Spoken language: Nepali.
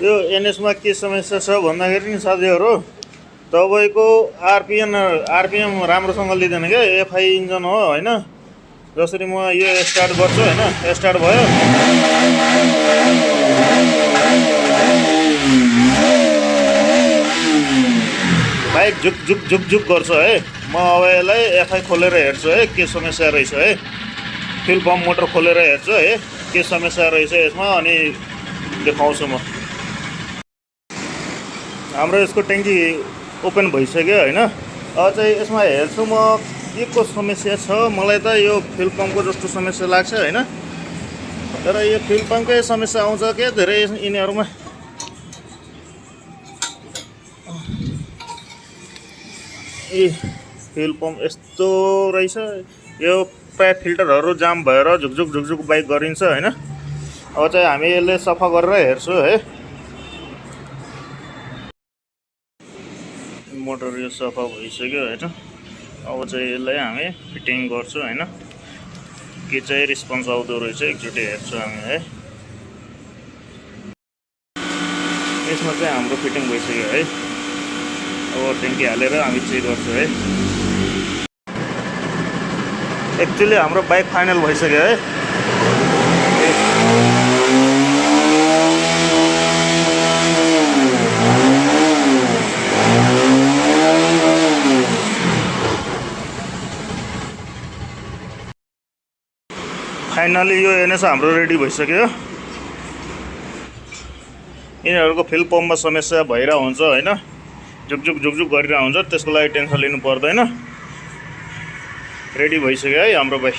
यो एनएसमा के समस्या छ भन्दाखेरि नि साथीहरू, तपाईँको आरपिएम राम्रोसँग लिँदैन क्या। एफआई इन्जन हो होइन। जसरी म यो स्टार्ट गर्छु होइन, स्टार्ट भयो, बाइक झुक झुक झुक झुक गर्छ है। म अब यसलाई एफआई खोलेर हेर्छु है, के समस्या रहेछ है। फ्युल पम्प मोटर खोलेर हेर्छु है, के समस्या रहेछ यसमा, अनि देखाउँछु म। हाम्रो यसको ट्याङ्की ओपन भइसक्यो होइन। अब चाहिँ यसमा हेर्छु म के को समस्या छ। मलाई त यो फ्युल पम्पको जस्तो समस्या लाग्छ होइन। तर यो फ्युल पम्पकै समस्या आउँछ क्या धेरै यिनीहरूमा। ए फ्युल पम्प यस्तो रहेछ। यो प्रायः फिल्टरहरू जाम भएर झुकझुक झुकझुक बाइक गरिन्छ होइन। अब चाहिँ हामी यसले सफा गरेर हेर्छु है। मोटर यो सफा भइसक्यो होइन। अब चाहिँ यसलाई हामी फिटिङ गर्छु होइन। के चाहिँ रिस्पोन्स आउँदो रहेछ एकचोटि हेर्छु हामी है। यसमा चाहिँ हाम्रो फिटिङ भइसक्यो है। अब ट्याङ्की हालेर हामी चेक गर्छौँ है। एक्चुअली हाम्रो बाइक फाइनल भइसक्यो है। फाइनली यो एनएस हाम्रो रेडी भइसक्यो। यिनीहरूको फ्युल पम्पमा समस्या भइरहेको हुन्छ होइन। झुकझुक झुकझुक गरिरहेको हुन्छ, त्यसको लागि टेन्सन लिनु पर्दैन। रेडी भइसक्यो है हाम्रो बाइक।